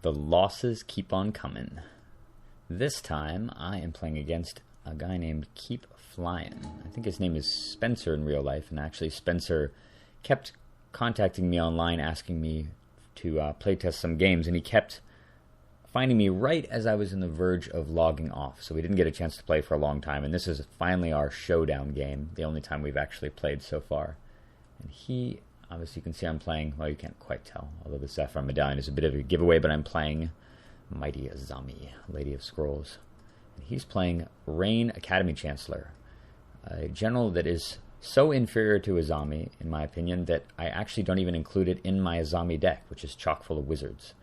The losses keep on coming. This time, I am playing against a guy named Keep Flying. I think his name is Spencer in real life, and actually Spencer kept contacting me online asking me to playtest some games, and he kept finding me right as I was in the verge of logging off, so we didn't get a chance to play for a long time, and this is finally our showdown game, the only time we've actually played so far. And he, obviously you can see I'm playing, well, you can't quite tell, although the Sapphire Medallion is a bit of a giveaway, but I'm playing Mighty Azami, Lady of Scrolls. And he's playing Rayne, Academy Chancellor, a general that is so inferior to Azami, in my opinion, that I actually don't even include it in my Azami deck, which is chock full of wizards.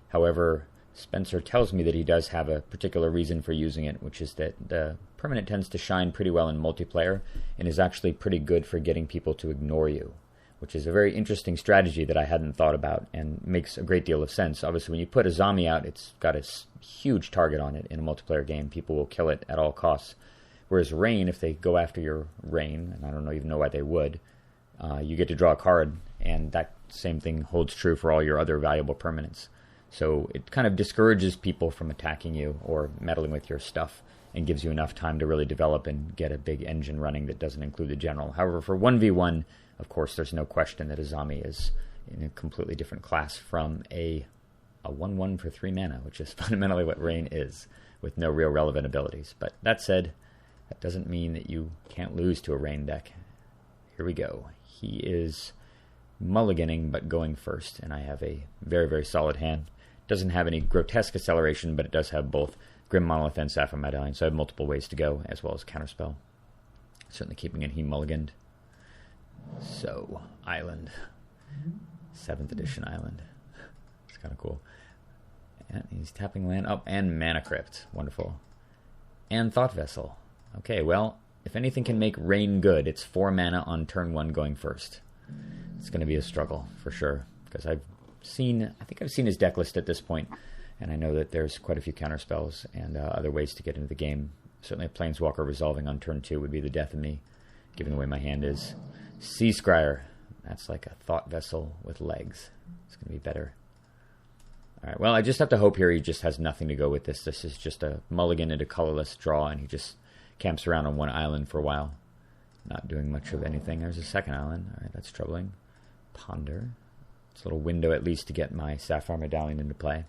However, Spencer tells me that he does have a particular reason for using it, which is that the permanent tends to shine pretty well in multiplayer and is actually pretty good for getting people to ignore you, which is a very interesting strategy that I hadn't thought about and makes a great deal of sense. Obviously, when you put Azami out, it's got a huge target on it in a multiplayer game. People will kill it at all costs. Whereas Rayne, if they go after your Rayne, and I don't even know why they would, you get to draw a card, and that same thing holds true for all your other valuable permanents. So it kind of discourages people from attacking you or meddling with your stuff and gives you enough time to really develop and get a big engine running that doesn't include the general. However, for 1v1, of course, there's no question that Azami is in a completely different class from a 1-1 for 3 mana, which is fundamentally what Rayne is, with no real relevant abilities. But that said, that doesn't mean that you can't lose to a Rayne deck. Here we go. He is mulliganing, but going first, and I have a very, very solid hand. Doesn't have any grotesque acceleration, but it does have both Grim Monolith and Sapphire Medallion, so I have multiple ways to go, as well as Counterspell. Certainly keeping it, he mulliganed. So, Island. 7th edition Island. It's kind of cool. And he's tapping land. Oh, and Mana Crypt. Wonderful. And Thought Vessel. Okay, well, if anything can make Rayne good, it's 4 mana on turn 1 going first. It's going to be a struggle, for sure, because I think I've seen his deck list at this point, and I know that there's quite a few counterspells and other ways to get into the game. Certainly a Planeswalker resolving on turn 2 would be the death of me, given the way my hand is. Sea Scryer. That's like a Thought Vessel with legs. It's going to be better. Alright, well, I just have to hope here he just has nothing to go with this. This is just a mulligan and a colorless draw, and he just camps around on one island for a while. Not doing much of anything. There's a second island. Alright, that's troubling. Ponder. It's a little window at least to get my Sapphire Medallion into play.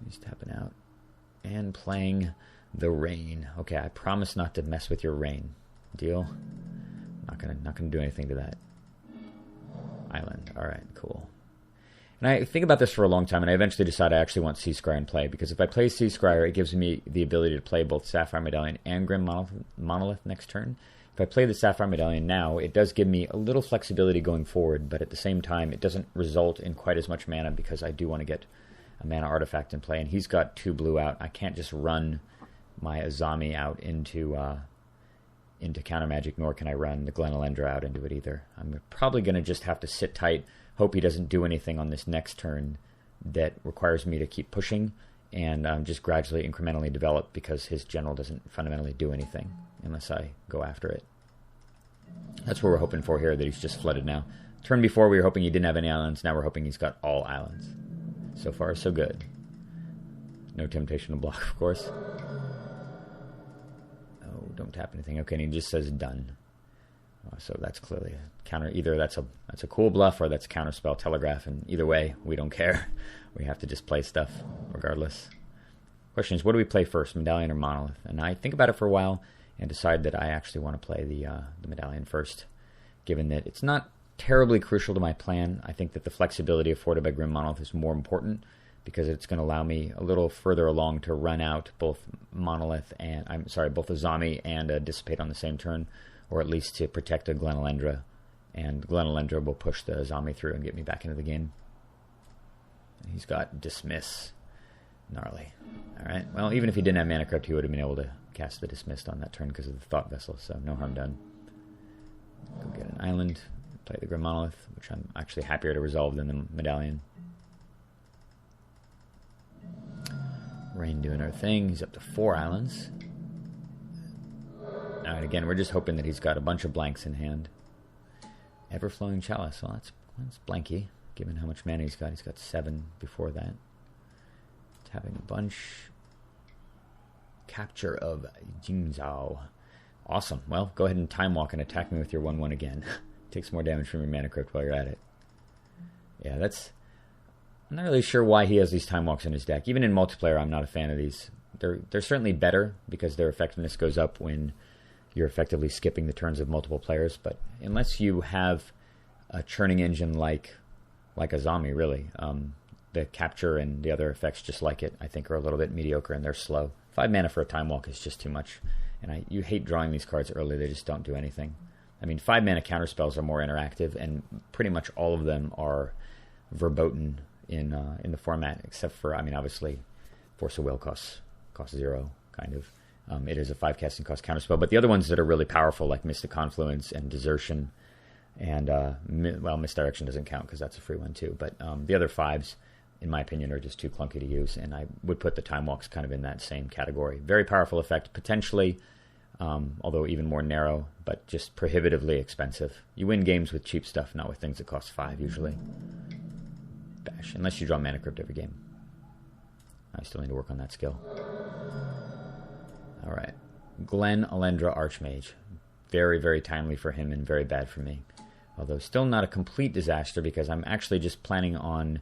He's tapping out. And playing the Rayne. Okay, I promise not to mess with your Rayne. Deal? Not gonna do anything to that. Island. Alright, cool. And I think about this for a long time, and I eventually decide I actually want Sea Scryer in play, because if I play Sea Scryer, it gives me the ability to play both Sapphire Medallion and Grim Monolith next turn. If I play the Sapphire Medallion now, it does give me a little flexibility going forward, but at the same time, it doesn't result in quite as much mana, because I do want to get a mana artifact in play, and he's got 2 blue out. I can't just run my Azami out into Counter Magic, nor can I run the Glenalendra out into it either. I'm probably going to just have to sit tight, hope he doesn't do anything on this next turn that requires me to keep pushing, and just gradually, incrementally develop, because his general doesn't fundamentally do anything unless I go after it. That's what we're hoping for here, that he's just flooded now. Turn before we were hoping he didn't have any islands, now we're hoping he's got all islands. So far, so good. No temptation to block, of course. Oh, don't tap anything. Okay, and he just says done. So that's clearly a counter. Either that's a cool bluff, or that's counterspell telegraph, and either way, we don't care. We have to just play stuff regardless. Question is, what do we play first, Medallion or Monolith? And I think about it for a while and decide that I actually want to play the Medallion first, given that it's not terribly crucial to my plan. I think that the flexibility afforded by Grim Monolith is more important, because it's going to allow me a little further along to run out both both Azami and Dissipate on the same turn, or at least to protect a Glenalendra, and Glenalendra will push the Azami through and get me back into the game. And he's got Dismiss. Gnarly. Alright, well, even if he didn't have Mana Crypt, he would have been able to cast the Dismissed on that turn because of the Thought Vessel, so no harm done. Go get an island, play the Grim Monolith, which I'm actually happier to resolve than the Medallion. Rayne doing her thing. He's up to 4 islands. Alright, again, we're just hoping that he's got a bunch of blanks in hand. Everflowing Chalice. Well, that's blanky. given how much mana he's got. He's got 7 before that. Tapping a bunch. Capture of Jingzhou. Awesome. Well, go ahead and Time Walk and attack me with your 1/1 again. Take some more damage from your Mana Crypt while you're at it. Yeah, that's... I'm not really sure why he has these Time Walks in his deck. Even in multiplayer, I'm not a fan of these. They're certainly better because their effectiveness goes up when you're effectively skipping the turns of multiple players. But unless you have a churning engine like Azami, really, the capture and the other effects just like it, I think, are a little bit mediocre and they're slow. 5 mana for a Time Walk is just too much. And you hate drawing these cards early. They just don't do anything. I mean, 5 mana counterspells are more interactive, and pretty much all of them are verboten in the format, except for, I mean, obviously, Force of Will costs 0, kind of. It is a 5 casting cost counterspell, but the other ones that are really powerful, like Mystic Confluence and Desertion, and, Misdirection doesn't count because that's a free one too, but the other 5s, in my opinion, are just too clunky to use, and I would put the Time Walks kind of in that same category. Very powerful effect, potentially, although even more narrow, but just prohibitively expensive. You win games with cheap stuff, not with things that cost 5, usually. Bash, unless you draw Mana Crypt every game. I still need to work on that skill. Alright. Glen Alendra Archmage. Very, very timely for him and very bad for me. Although still not a complete disaster because I'm actually just planning on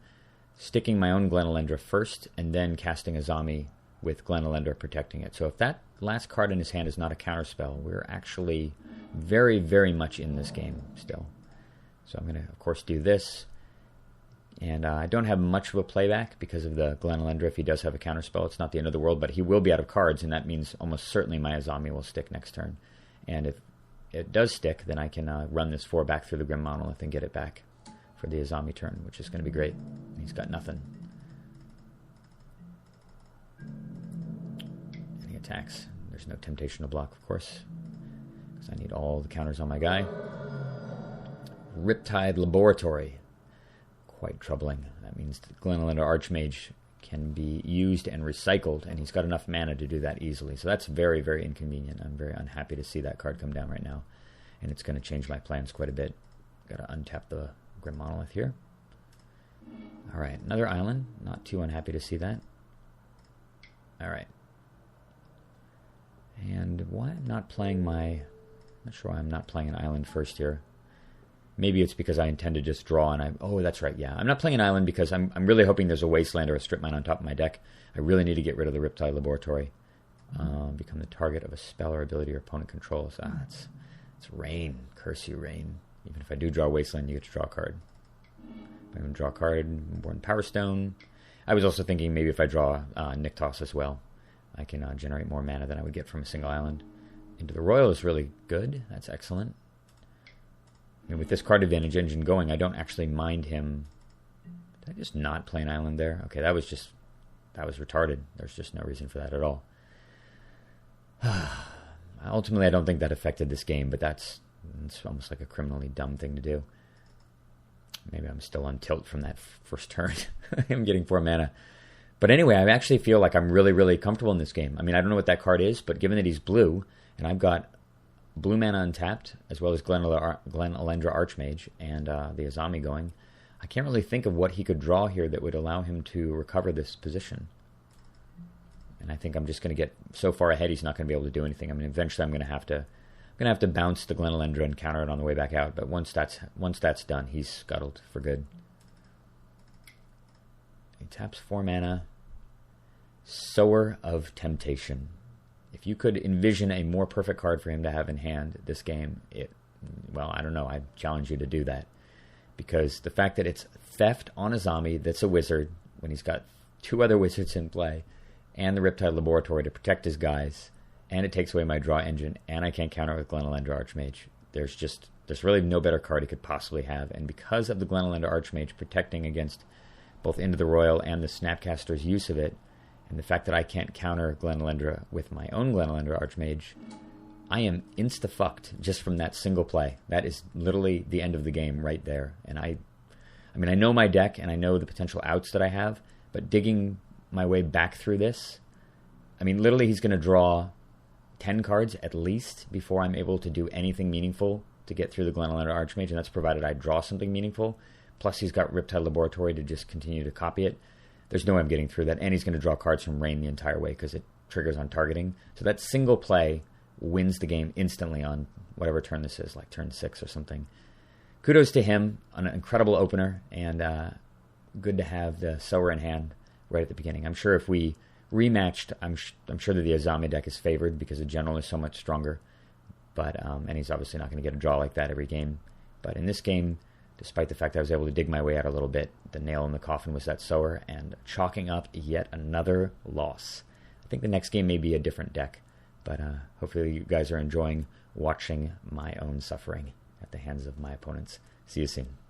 sticking my own Glen Alendra first and then casting Azami with Glen Alendra protecting it. So if that last card in his hand is not a counterspell, we're actually very, very much in this game still. So I'm going to, of course, do this. And I don't have much of a playback because of the Glen Alendra. If he does have a counterspell, it's not the end of the world, but he will be out of cards, and that means almost certainly my Azami will stick next turn. And if it does stick, then I can run this 4 back through the Grim Monolith and get it back for the Azami turn, which is going to be great. He's got nothing. And he attacks. There's no temptation to block, of course, because I need all the counters on my guy. Riptide Laboratory. Quite troubling. That means that Glen Alendra Archmage can be used and recycled, and he's got enough mana to do that easily. So that's very, very inconvenient. I'm very unhappy to see that card come down right now, and it's going to change my plans quite a bit. Got to untap the Grim Monolith here. Alright, another island. Not too unhappy to see that. Alright. And why I'm not playing my... not sure why I'm not playing an island first here. Maybe it's because I intend to just draw and oh, that's right, yeah. I'm not playing an island because I'm really hoping there's a Wasteland or a Strip Mine on top of my deck. I really need to get rid of the Riptide Laboratory. Become the target of a spell or ability your opponent controls. It's Rayne. Curse you, Rayne. Even if I do draw Wasteland, you get to draw a card. I'm going to draw a card, Born Power Stone. I was also thinking maybe if I draw Niktos as well, I can generate more mana than I would get from a single island. Into the Royal is really good. That's excellent. And with this card advantage engine going, I don't actually mind him. Did I just not play an island there? Okay, that was retarded. There's just no reason for that at all. Ultimately, I don't think that affected this game, but it's almost like a criminally dumb thing to do. Maybe I'm still on tilt from that first turn. I'm getting 4 mana. But anyway, I actually feel like I'm really, really comfortable in this game. I mean, I don't know what that card is, but given that he's blue, and I've got blue mana untapped, as well as Glen Alendra Archmage and the Azami going, I can't really think of what he could draw here that would allow him to recover this position. And I think I'm just going to get so far ahead he's not going to be able to do anything. I mean, eventually I'm going to have to bounce the Glen Alendra and counter it on the way back out. But once that's done, he's scuttled for good. He taps 4 mana. Sower of Temptation. If you could envision a more perfect card for him to have in hand this game, I don't know. I challenge you to do that. Because the fact that it's Theft on Azami that's a wizard, when he's got 2 other wizards in play, and the Riptide Laboratory to protect his guys, and it takes away my draw engine, and I can't counter it with Glen Alendra Archmage. There's really no better card he could possibly have. And because of the Glen Alendra Archmage protecting against both Into the Royal and the Snapcaster's use of it, and the fact that I can't counter Glen Alendra with my own Glen Alendra Archmage, I am insta-fucked just from that single play. That is literally the end of the game right there. And I know my deck and I know the potential outs that I have, but digging my way back through this, literally he's going to draw 10 cards at least before I'm able to do anything meaningful to get through the Glen Alendra Archmage, and that's provided I draw something meaningful. plus he's got Riptide Laboratory to just continue to copy it. There's no way I'm getting through that, and he's going to draw cards from Rayne the entire way because it triggers on targeting. So that single play wins the game instantly on whatever turn this is, like turn 6 or something. Kudos to him, an incredible opener, and good to have the Sower in hand right at the beginning. I'm sure if we rematched, I'm sure that the Azami deck is favored because the general is so much stronger. But and he's obviously not going to get a draw like that every game. But in this game, despite the fact I was able to dig my way out a little bit, the nail in the coffin was that Sower, and chalking up yet another loss. I think the next game may be a different deck, but hopefully you guys are enjoying watching my own suffering at the hands of my opponents. See you soon.